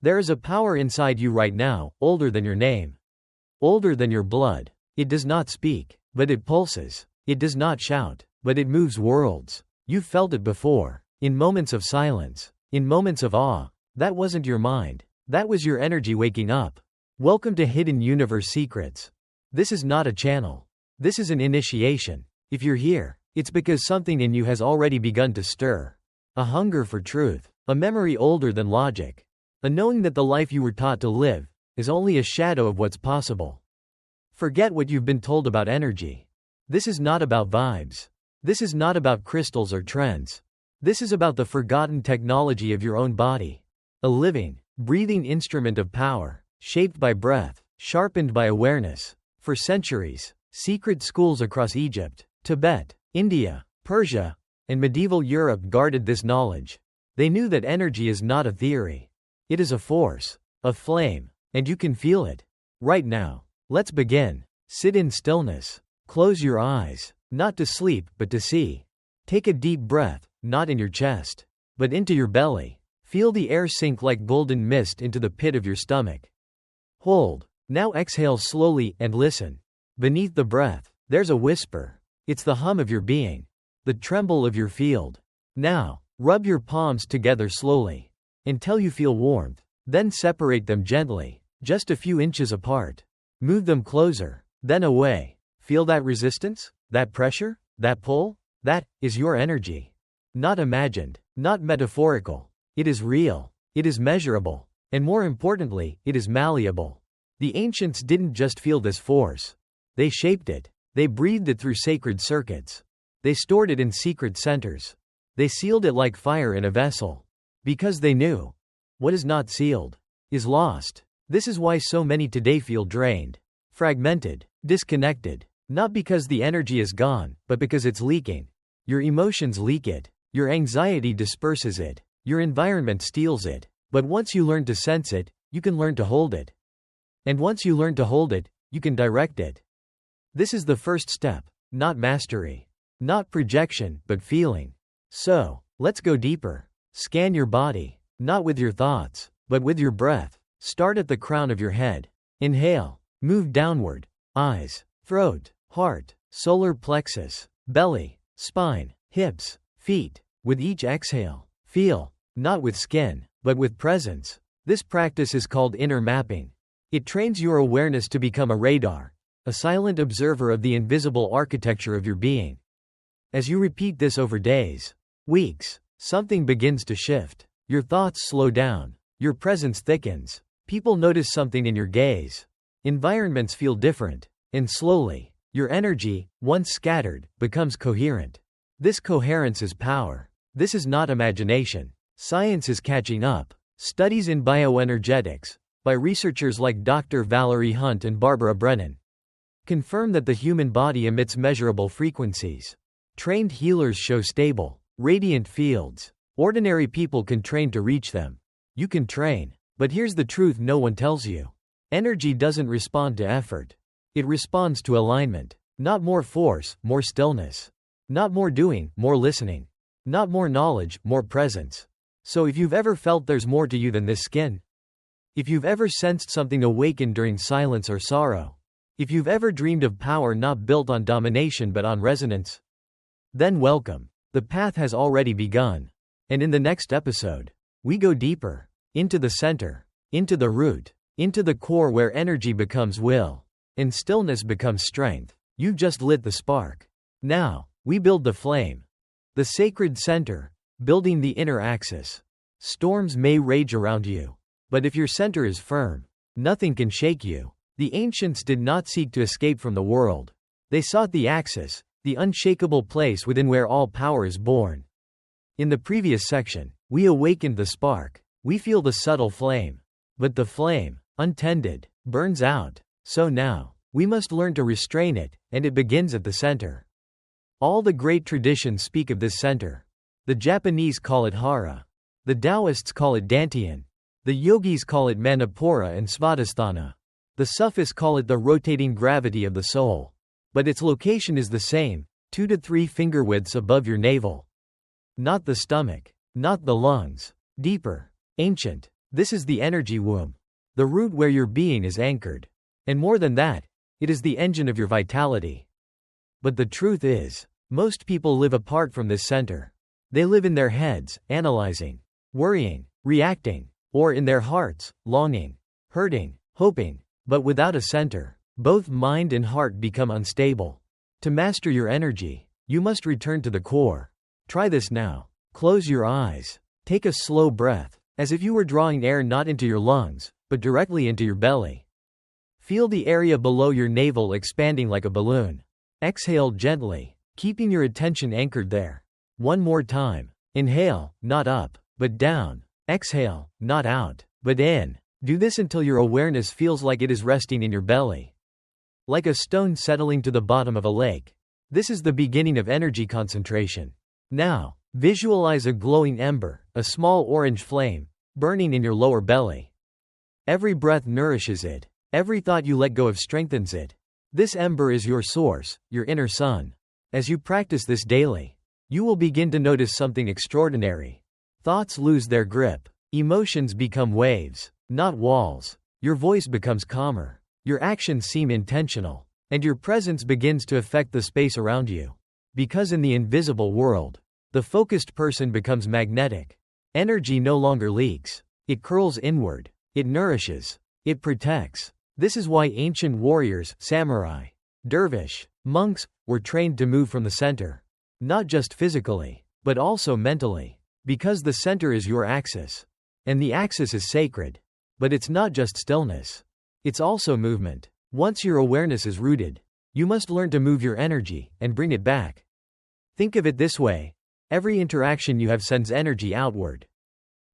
There is a power inside you right now, older than your name. Older than your blood. It does not speak, but it pulses. It does not shout, but it moves worlds. You've felt it before. In moments of silence. In moments of awe. That wasn't your mind. That was your energy waking up. Welcome to Hidden Universe Secrets. This is not a channel. This is an initiation. If you're here, it's because something in you has already begun to stir. A hunger for truth. A memory older than logic. A knowing that the life you were taught to live is only a shadow of what's possible. Forget what you've been told about energy. This is not about vibes. This is not about crystals or trends. This is about the forgotten technology of your own body. A living, breathing instrument of power, shaped by breath, sharpened by awareness. For centuries, secret schools across Egypt, Tibet, India, Persia, and medieval Europe guarded this knowledge. They knew that energy is not a theory. It is a force, a flame, and you can feel it. Right now. Let's begin. Sit in stillness. Close your eyes, not to sleep, but to see. Take a deep breath, not in your chest, but into your belly. Feel the air sink like golden mist into the pit of your stomach. Hold. Now exhale slowly and listen. Beneath the breath, there's a whisper. It's the hum of your being, the tremble of your field. Now, rub your palms together slowly until you feel warmth. Then separate them gently, just a few inches apart. Move them closer, then away. Feel that resistance? That pressure? That pull? That is your energy. Not imagined, not metaphorical. It is real. It is measurable. And more importantly, it is malleable. The ancients didn't just feel this force. They shaped it. They breathed it through sacred circuits. They stored it in secret centers. They sealed it like fire in a vessel. Because they knew. What is not sealed is lost. This is why so many today feel drained, fragmented, disconnected. Not because the energy is gone, but because it's leaking. Your emotions leak it. Your anxiety disperses it. Your environment steals it. But once you learn to sense it, you can learn to hold it. And once you learn to hold it, you can direct it. This is the first step. Not mastery. Not projection, but feeling. So, let's go deeper. Scan your body. Not with your thoughts, but with your breath. Start at the crown of your head. Inhale. Move downward. Eyes, throat, heart, solar plexus, belly, spine, hips, feet. With each exhale, feel, not with skin, but with presence. This practice is called inner mapping. It trains your awareness to become a radar, a silent observer of the invisible architecture of your being. As you repeat this over days, weeks, something begins to shift. Your thoughts slow down. Your presence thickens. People notice something in your gaze. Environments feel different. And slowly, your energy, once scattered, becomes coherent. This coherence is power. This is not imagination. Science is catching up. Studies in bioenergetics, by researchers like Dr. Valerie Hunt and Barbara Brennan, confirm that the human body emits measurable frequencies. Trained healers show stable, radiant fields. Ordinary people can train to reach them. You can train. But here's the truth no one tells you. Energy doesn't respond to effort. It responds to alignment. Not more force, more stillness. Not more doing, more listening. Not more knowledge, more presence. So if you've ever felt there's more to you than this skin, if you've ever sensed something awaken during silence or sorrow, if you've ever dreamed of power not built on domination but on resonance, then welcome. The path has already begun. And in the next episode, we go deeper. Into the center, into the root, into the core where energy becomes will, and stillness becomes strength. You've just lit the spark. Now, we build the flame. The sacred center, building the inner axis. Storms may rage around you, but if your center is firm, nothing can shake you. The ancients did not seek to escape from the world. They sought the axis, the unshakable place within where all power is born. In the previous section, we awakened the spark. We feel the subtle flame. But the flame, untended, burns out. So now, we must learn to restrain it, and it begins at the center. All the great traditions speak of this center. The Japanese call it Hara. The Taoists call it Dantian. The yogis call it Manipura and Svadhisthana. The Sufis call it the rotating gravity of the soul. But its location is the same, 2 to 3 finger widths above your navel. Not the stomach. Not the lungs. Deeper. Ancient. This is the energy womb, the root where your being is anchored. And more than that, it is the engine of your vitality. But the truth is, most people live apart from this center. They live in their heads, analyzing, worrying, reacting, or in their hearts, longing, hurting, hoping. But without a center, both mind and heart become unstable. To master your energy, you must return to the core. Try this now. Close your eyes. Take a slow breath, as if you were drawing air not into your lungs, but directly into your belly. Feel the area below your navel expanding like a balloon. Exhale gently, keeping your attention anchored there. One more time. Inhale, not up, but down. Exhale, not out, but in. Do this until your awareness feels like it is resting in your belly. Like a stone settling to the bottom of a lake. This is the beginning of energy concentration. Now, visualize a glowing ember, a small orange flame, burning in your lower belly. Every breath nourishes it. Every thought you let go of strengthens it. This ember is your source, your inner sun. As you practice this daily, you will begin to notice something extraordinary. Thoughts lose their grip. Emotions become waves, not walls. Your voice becomes calmer. Your actions seem intentional. And your presence begins to affect the space around you. Because in the invisible world, the focused person becomes magnetic. Energy no longer leaks. It curls inward. It nourishes. It protects. This is why ancient warriors, samurai, dervish, monks, were trained to move from the center. Not just physically, but also mentally. Because the center is your axis. And the axis is sacred. But it's not just stillness. It's also movement. Once your awareness is rooted, you must learn to move your energy and bring it back. Think of it this way. Every interaction you have sends energy outward.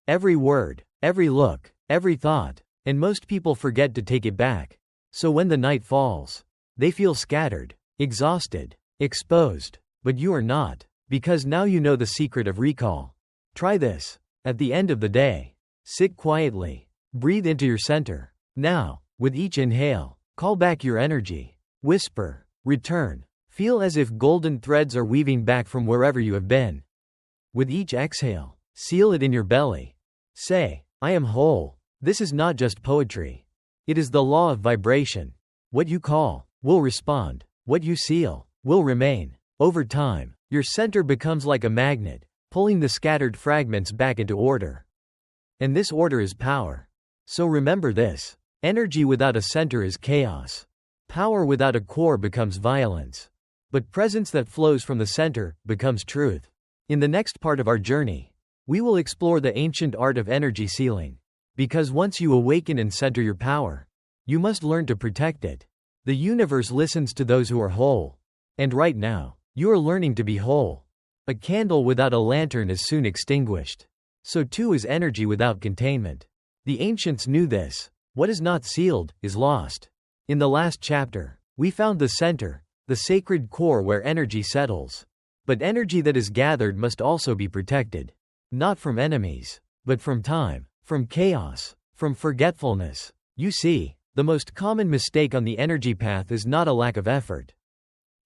Every word, every look, every thought, and most people forget to take it back. So when the night falls, they feel scattered, exhausted, exposed. But you are not, because now you know the secret of recall. Try this. At the end of the day, sit quietly. Breathe into your center. Now, with each inhale, call back your energy. Whisper, return. Feel as if golden threads are weaving back from wherever you have been. With each exhale, seal it in your belly. Say, I am whole. This is not just poetry. It is the law of vibration. What you call, will respond. What you seal, will remain. Over time, your center becomes like a magnet, pulling the scattered fragments back into order. And this order is power. So remember this. Energy without a center is chaos. Power without a core becomes violence. But presence that flows from the center becomes truth. In the next part of our journey, we will explore the ancient art of energy sealing. Because once you awaken and center your power, you must learn to protect it. The universe listens to those who are whole. And right now, you are learning to be whole. A candle without a lantern is soon extinguished. So too is energy without containment. The ancients knew this. What is not sealed is lost. In the last chapter, we found the center, the sacred core where energy settles. But energy that is gathered must also be protected. Not from enemies, but from time, from chaos, from forgetfulness. You see, the most common mistake on the energy path is not a lack of effort.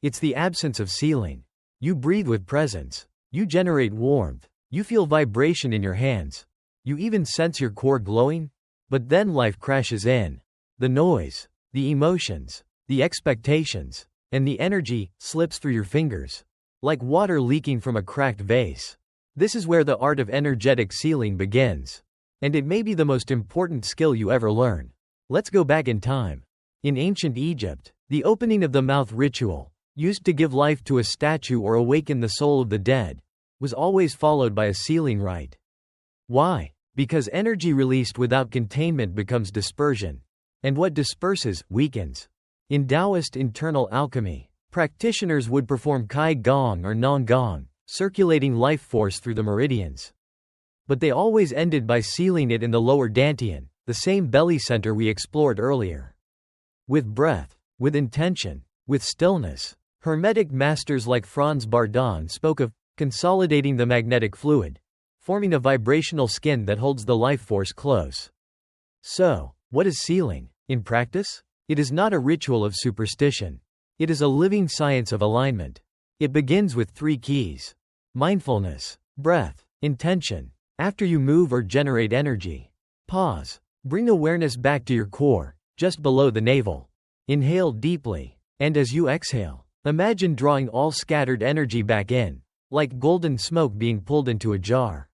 It's the absence of sealing. You breathe with presence. You generate warmth. You feel vibration in your hands. You even sense your core glowing. But then life crashes in. The noise, the emotions, the expectations, and the energy slips through your fingers. Like water leaking from a cracked vase. This is where the art of energetic sealing begins. And it may be the most important skill you ever learn. Let's go back in time. In ancient Egypt, the opening of the mouth ritual, used to give life to a statue or awaken the soul of the dead, was always followed by a sealing rite. Why? Because energy released without containment becomes dispersion. And what disperses, weakens. In Taoist internal alchemy, practitioners would perform Qi Gong or Nong Gong, circulating life force through the meridians. But they always ended by sealing it in the lower dantian, the same belly center we explored earlier. With breath, with intention, with stillness, Hermetic masters like Franz Bardon spoke of consolidating the magnetic fluid, forming a vibrational skin that holds the life force close. So, what is sealing? In practice, it is not a ritual of superstition. It is a living science of alignment. It begins with 3 keys: mindfulness, breath, intention. After you move or generate energy, Pause. Bring awareness back to your core, just below the navel. Inhale deeply. And as you exhale, imagine drawing all scattered energy back in, like golden smoke being pulled into a jar.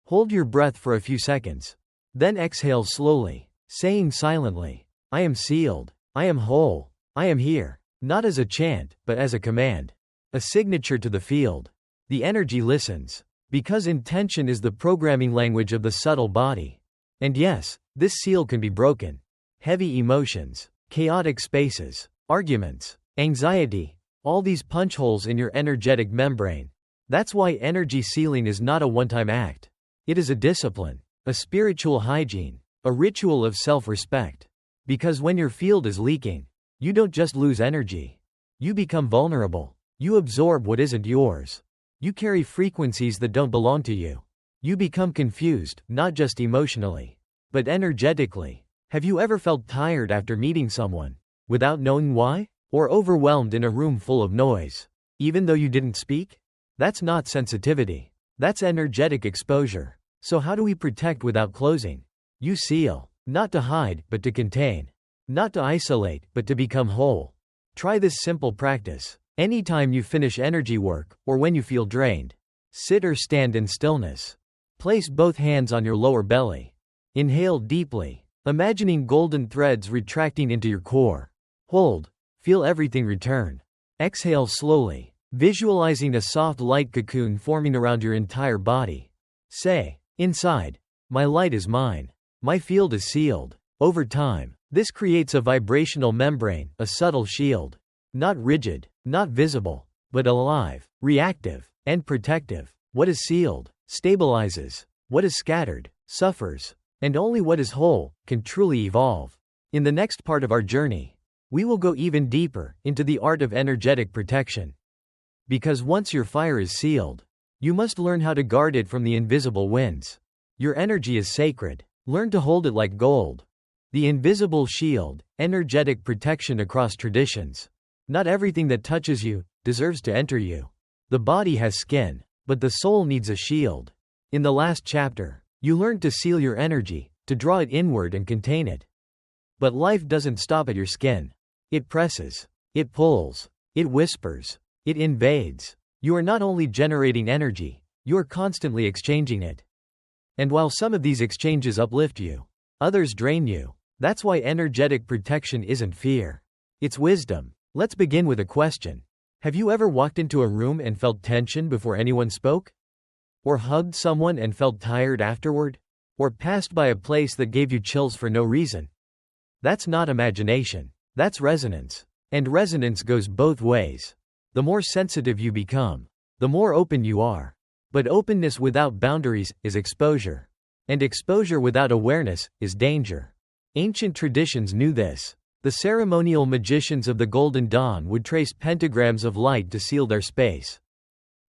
Hold your breath for a few seconds. Then exhale slowly, saying silently, I am sealed. I am whole. I am here. Not as a chant, but as a command. A signature to the field. The energy listens. Because intention is the programming language of the subtle body. And yes, this seal can be broken. Heavy emotions, chaotic spaces, arguments, anxiety, all these punch holes in your energetic membrane. That's why energy sealing is not a one-time act. It is a discipline, a spiritual hygiene, a ritual of self-respect. Because when your field is leaking, you don't just lose energy. You become vulnerable. You absorb what isn't yours. You carry frequencies that don't belong to you. You become confused, not just emotionally, but energetically. Have you ever felt tired after meeting someone, without knowing why? Or overwhelmed in a room full of noise, even though you didn't speak? That's not sensitivity. That's energetic exposure. So how do we protect without closing? You seal. Not to hide, but to contain. Not to isolate, but to become whole. Try this simple practice. Anytime you finish energy work, or when you feel drained, sit or stand in stillness. Place both hands on your lower belly. Inhale deeply, imagining golden threads retracting into your core. Hold. Feel everything return. Exhale slowly, visualizing a soft light cocoon forming around your entire body. Say, inside, my light is mine. My field is sealed. Over time, this creates a vibrational membrane, a subtle shield. Not rigid, not visible, but alive, reactive, and protective. What is sealed stabilizes. What is scattered suffers. And only what is whole can truly evolve. In the next part of our journey, we will go even deeper into the art of energetic protection. Because once your fire is sealed, you must learn how to guard it from the invisible winds. Your energy is sacred. Learn to hold it like gold. The invisible shield, energetic protection across traditions. Not everything that touches you deserves to enter you. The body has skin, but the soul needs a shield. In the last chapter, you learned to seal your energy, to draw it inward and contain it. But life doesn't stop at your skin. It presses, it pulls, it whispers, it invades. You are not only generating energy, you are constantly exchanging it. And while some of these exchanges uplift you, others drain you. That's why energetic protection isn't fear. It's wisdom. Let's begin with a question. Have you ever walked into a room and felt tension before anyone spoke? Or hugged someone and felt tired afterward? Or passed by a place that gave you chills for no reason? That's not imagination. That's resonance. And resonance goes both ways. The more sensitive you become, the more open you are. But openness without boundaries is exposure. And exposure without awareness is danger. Ancient traditions knew this. The ceremonial magicians of the Golden Dawn would trace pentagrams of light to seal their space.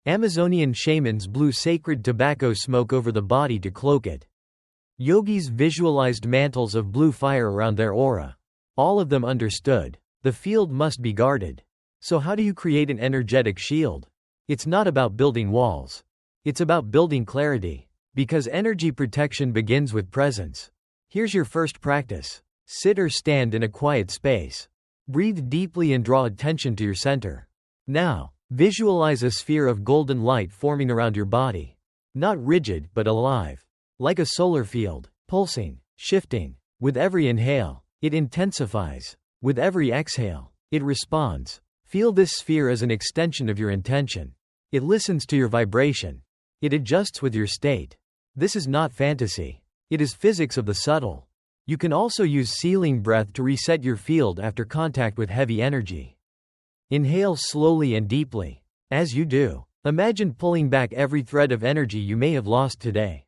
Amazonian shamans blew sacred tobacco smoke over the body to cloak it. Yogis visualized mantles of blue fire around their aura. All of them understood. The field must be guarded. So how do you create an energetic shield? It's not about building walls. It's about building clarity. Because energy protection begins with presence. Here's your first practice. Sit or stand in a quiet space. Breathe deeply and draw attention to your center. Now, visualize a sphere of golden light forming around your body. Not rigid, but alive. Like a solar field, pulsing, shifting. With every inhale, it intensifies. With every exhale, it responds. Feel this sphere as an extension of your intention. It listens to your vibration. It adjusts with your state. This is not fantasy. It is physics of the subtle. You can also use sealing breath to reset your field after contact with heavy energy. Inhale slowly and deeply. As you do, imagine pulling back every thread of energy you may have lost today.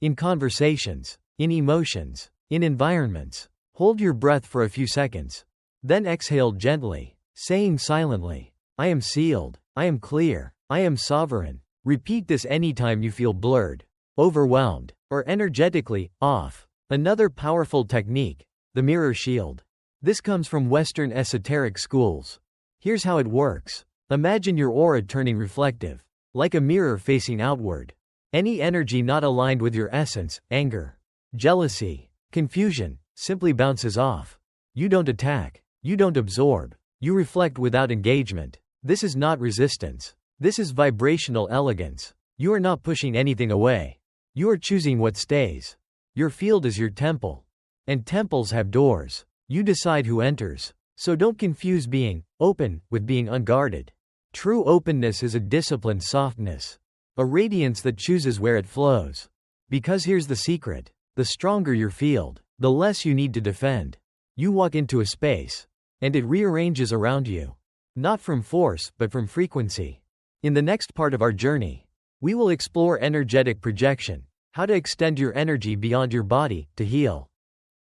In conversations, in emotions, in environments, hold your breath for a few seconds. Then exhale gently, saying silently, I am sealed, I am clear, I am sovereign. Repeat this anytime you feel blurred, overwhelmed, or energetically off. Another powerful technique, the mirror shield. This comes from Western esoteric schools. Here's how it works. Imagine your aura turning reflective, like a mirror facing outward. Any energy not aligned with your essence, anger, jealousy, confusion, simply bounces off. You don't attack. You don't absorb. You reflect without engagement. This is not resistance. This is vibrational elegance. You are not pushing anything away. You are choosing what stays. Your field is your temple. And temples have doors. You decide who enters. So don't confuse being open with being unguarded. True openness is a disciplined softness. A radiance that chooses where it flows. Because here's the secret. The stronger your field, the less you need to defend. You walk into a space, and it rearranges around you. Not from force, but from frequency. In the next part of our journey, we will explore energetic projection, how to extend your energy beyond your body, to heal,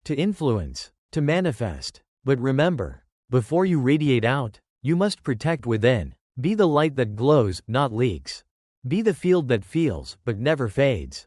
to influence, to manifest. But remember, before you radiate out, you must protect within. Be the light that glows, not leaks. Be the field that feels, but never fades.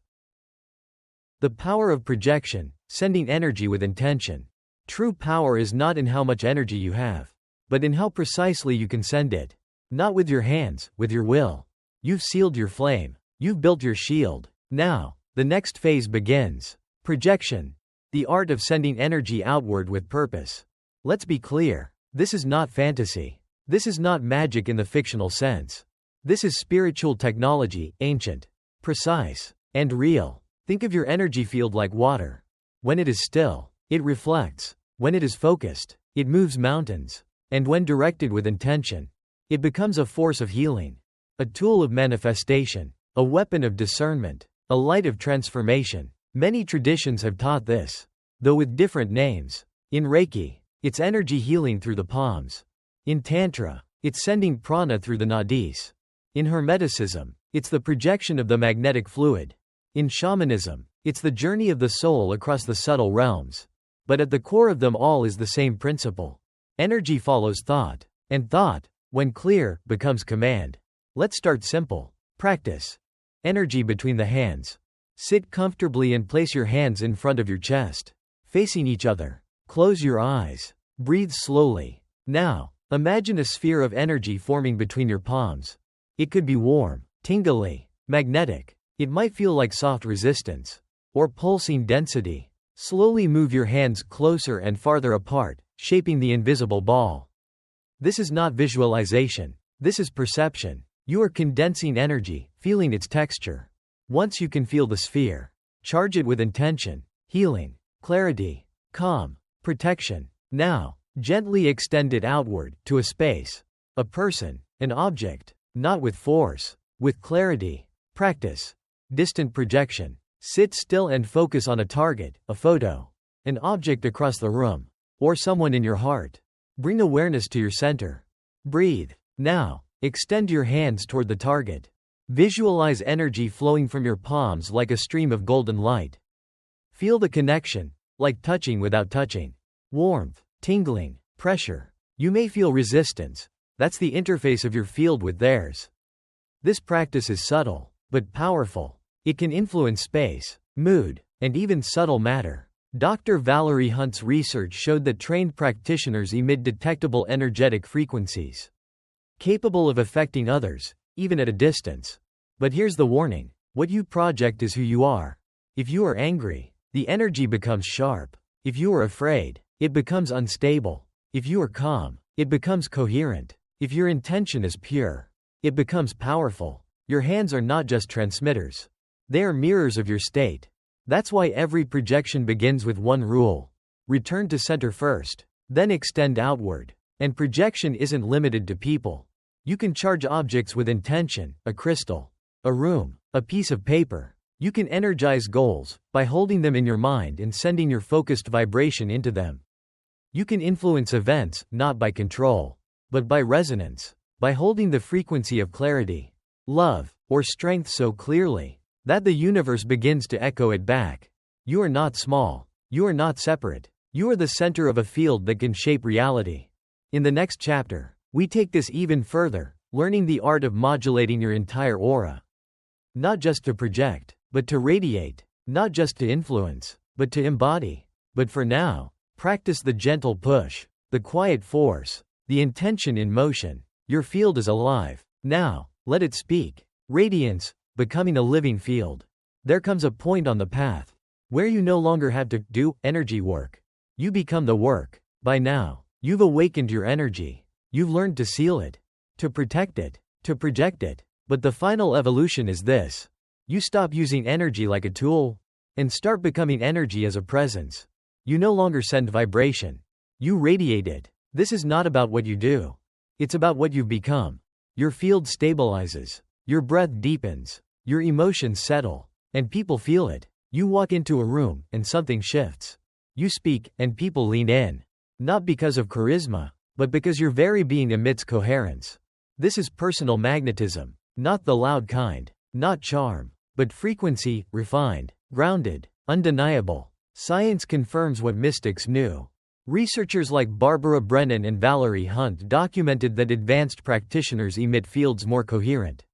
The power of projection, sending energy with intention. True power is not in how much energy you have, but in how precisely you can send it. Not with your hands, with your will. You've sealed your flame. You've built your shield. Now, the next phase begins. Projection. The art of sending energy outward with purpose. Let's be clear. This is not fantasy. This is not magic in the fictional sense. This is spiritual technology, ancient, precise, and real. Think of your energy field like water. When it is still, it reflects. When it is focused, it moves mountains. And when directed with intention, it becomes a force of healing, a tool of manifestation, a weapon of discernment, a light of transformation. Many traditions have taught this, though with different names. In Reiki, it's energy healing through the palms. In Tantra, it's sending prana through the nadis. In Hermeticism, it's the projection of the magnetic fluid. In shamanism, it's the journey of the soul across the subtle realms. But at the core of them all is the same principle. Energy follows thought, and thought, when clear, becomes command. Let's start simple. Practice. Energy between the hands. Sit comfortably and place your hands in front of your chest, facing each other. Close your eyes. Breathe slowly. Now, imagine a sphere of energy forming between your palms. It could be warm, tingly, magnetic. It might feel like soft resistance, or pulsing density. Slowly move your hands closer and farther apart, shaping the invisible ball. This is not visualization. This is perception. You are condensing energy, feeling its texture. Once you can feel the sphere, charge it with intention, healing, clarity, calm, protection. Now, gently extend it outward, to a space, a person, an object, not with force, with clarity. Practice. Distant projection. Sit still and focus on a target, a photo, an object across the room, or someone in your heart. Bring awareness to your center. Breathe. Now, extend your hands toward the target. Visualize energy flowing from your palms like a stream of golden light. Feel the connection, like touching without touching. Warmth, tingling, pressure. You may feel resistance. That's the interface of your field with theirs. This practice is subtle, but powerful. It can influence space, mood, and even subtle matter. Dr. Valerie Hunt's research showed that trained practitioners emit detectable energetic frequencies, capable of affecting others, even at a distance. But here's the warning. What you project is who you are. If you are angry, the energy becomes sharp. If you are afraid, it becomes unstable. If you are calm, it becomes coherent. If your intention is pure, it becomes powerful. Your hands are not just transmitters. They are mirrors of your state. That's why every projection begins with one rule. Return to center first, then extend outward. And projection isn't limited to people. You can charge objects with intention, a crystal, a room, a piece of paper. You can energize goals by holding them in your mind and sending your focused vibration into them. You can influence events, not by control, but by resonance, by holding the frequency of clarity, love, or strength so clearly that the universe begins to echo it back. You are not small. You are not separate. You are the center of a field that can shape reality. In the next chapter, we take this even further, learning the art of modulating your entire aura. Not just to project, but to radiate. Not just to influence, but to embody. But for now, practice the gentle push, the quiet force, the intention in motion. Your field is alive. Now, let it speak. Radiance, becoming a living field. There comes a point on the path where you no longer have to do energy work. You become the work. By now, you've awakened your energy. You've learned to seal it, to protect it, to project it. But the final evolution is this. You stop using energy like a tool and start becoming energy as a presence. You no longer send vibration. You radiate it. This is not about what you do. It's about what you've become. Your field stabilizes. Your breath deepens. Your emotions settle. And people feel it. You walk into a room, and something shifts. You speak, and people lean in. Not because of charisma, but because your very being emits coherence. This is personal magnetism. Not the loud kind. Not charm. But frequency, refined, grounded, undeniable. Science confirms what mystics knew. Researchers like Barbara Brennan and Valerie Hunt documented that advanced practitioners emit fields more coherent,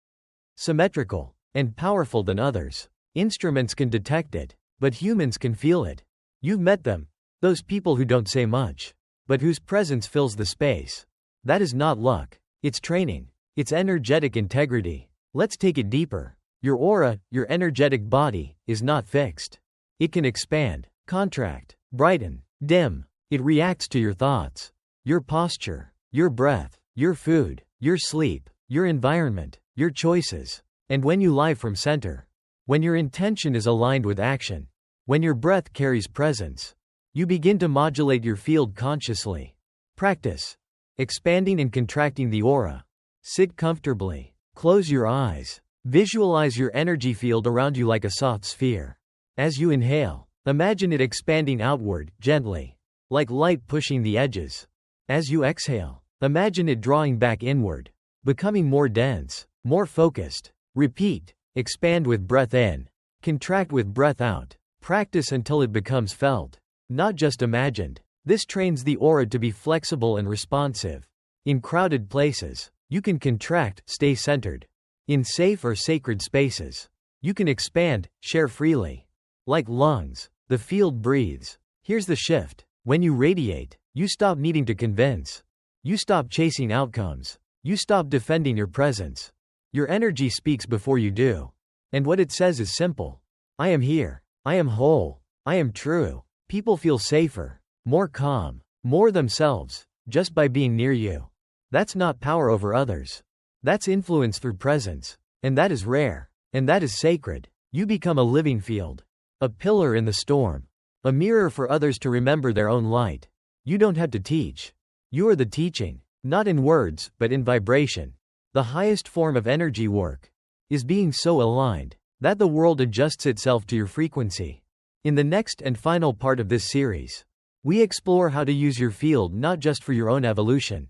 symmetrical, and powerful than others. Instruments can detect it, but humans can feel it. You've met them. Those people who don't say much, but whose presence fills the space. That is not luck. It's training. It's energetic integrity. Let's take it deeper. Your aura, your energetic body, is not fixed. It can expand, contract, brighten, dim. It reacts to your thoughts, your posture, your breath, your food, your sleep, your environment, your choices. And when you live from center, when your intention is aligned with action, when your breath carries presence, you begin to modulate your field consciously. Practice expanding and contracting the aura. Sit comfortably. Close your eyes. Visualize your energy field around you like a soft sphere. As you inhale, imagine it expanding outward, gently, like light pushing the edges. As you exhale, imagine it drawing back inward, becoming more dense, more focused. Repeat. Expand with breath in. Contract with breath out. Practice until it becomes felt, not just imagined. This trains the aura to be flexible and responsive. In crowded places, you can contract, stay centered. In safe or sacred spaces, you can expand, share freely. Like lungs, the field breathes. Here's the shift. When you radiate, you stop needing to convince. You stop chasing outcomes. You stop defending your presence. Your energy speaks before you do. And what it says is simple. I am here. I am whole. I am true. People feel safer, more calm, more themselves, just by being near you. That's not power over others. That's influence through presence. And that is rare. And that is sacred. You become a living field. A pillar in the storm. A mirror for others to remember their own light. You don't have to teach. You are the teaching. Not in words, but in vibration. The highest form of energy work is being so aligned that the world adjusts itself to your frequency. In the next and final part of this series, we explore how to use your field not just for your own evolution,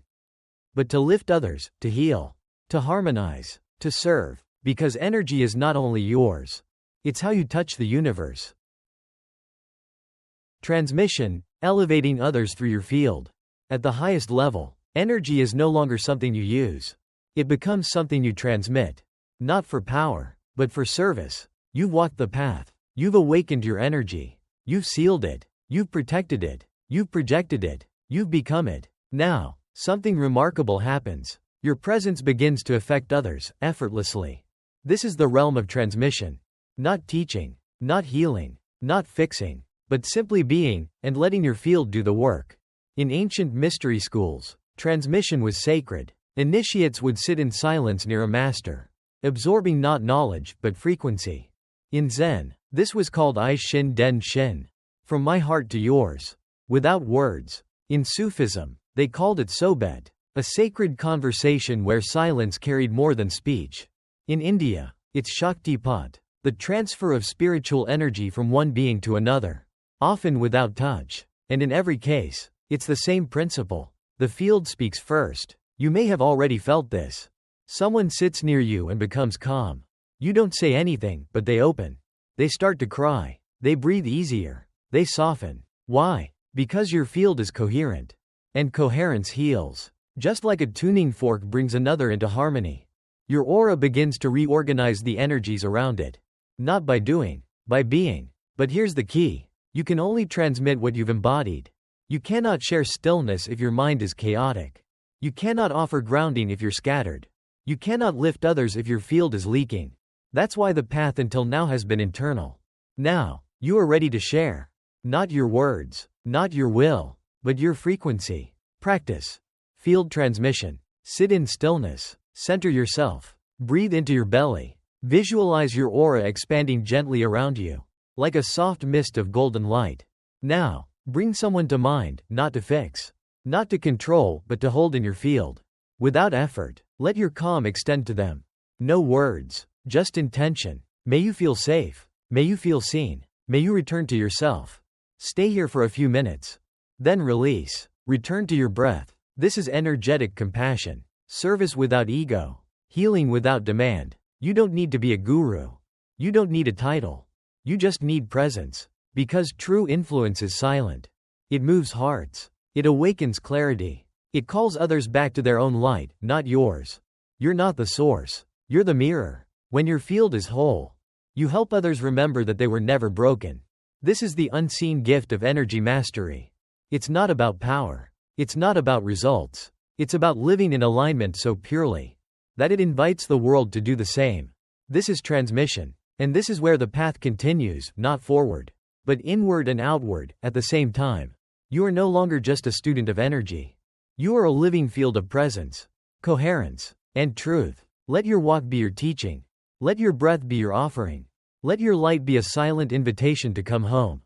but to lift others, to heal, to harmonize, to serve, because energy is not only yours, it's how you touch the universe. Transmission, elevating others through your field. At the highest level, energy is no longer something you use. It becomes something you transmit. Not for power, but for service. You've walked the path. You've awakened your energy. You've sealed it. You've protected it. You've projected it. You've become it. Now, something remarkable happens. Your presence begins to affect others, effortlessly. This is the realm of transmission. Not teaching, not healing, not fixing, but simply being, and letting your field do the work. In ancient mystery schools, transmission was sacred. Initiates would sit in silence near a master, absorbing not knowledge, but frequency. In Zen, this was called I Shin Den Shin, from my heart to yours, without words. In Sufism, they called it Sobet, a sacred conversation where silence carried more than speech. In India, it's Shaktipat, the transfer of spiritual energy from one being to another, often without touch. And in every case, it's the same principle. The field speaks first. You may have already felt this. Someone sits near you and becomes calm. You don't say anything, but they open. They start to cry. They breathe easier. They soften. Why? Because your field is coherent. And coherence heals. Just like a tuning fork brings another into harmony. Your aura begins to reorganize the energies around it. Not by doing, by being. But here's the key. You can only transmit what you've embodied. You cannot share stillness if your mind is chaotic. You cannot offer grounding if you're scattered. You cannot lift others if your field is leaking. That's why the path until now has been internal. Now, You are ready to share. Not your words, not your will, but your frequency. Practice. Field transmission. Sit in stillness. Center yourself. Breathe into your belly. Visualize your aura expanding gently around you, like a soft mist of golden light. Now, bring someone to mind, not to fix. Not to control, but to hold in your field. Without effort, let your calm extend to them. No words, just intention. May you feel safe. May you feel seen. May you return to yourself. Stay here for a few minutes. Then release. Return to your breath. This is energetic compassion. Service without ego. Healing without demand. You don't need to be a guru. You don't need a title. You just need presence. Because true influence is silent. It moves hearts. It awakens clarity. It calls others back to their own light, not yours. You're not the source. You're the mirror. When your field is whole, you help others remember that they were never broken. This is the unseen gift of energy mastery. It's not about power. It's not about results. It's about living in alignment so purely that it invites the world to do the same. This is transmission. And this is where the path continues, not forward, but inward and outward, at the same time. You are no longer just a student of energy. You are a living field of presence, coherence, and truth. Let your walk be your teaching. Let your breath be your offering. Let your light be a silent invitation to come home.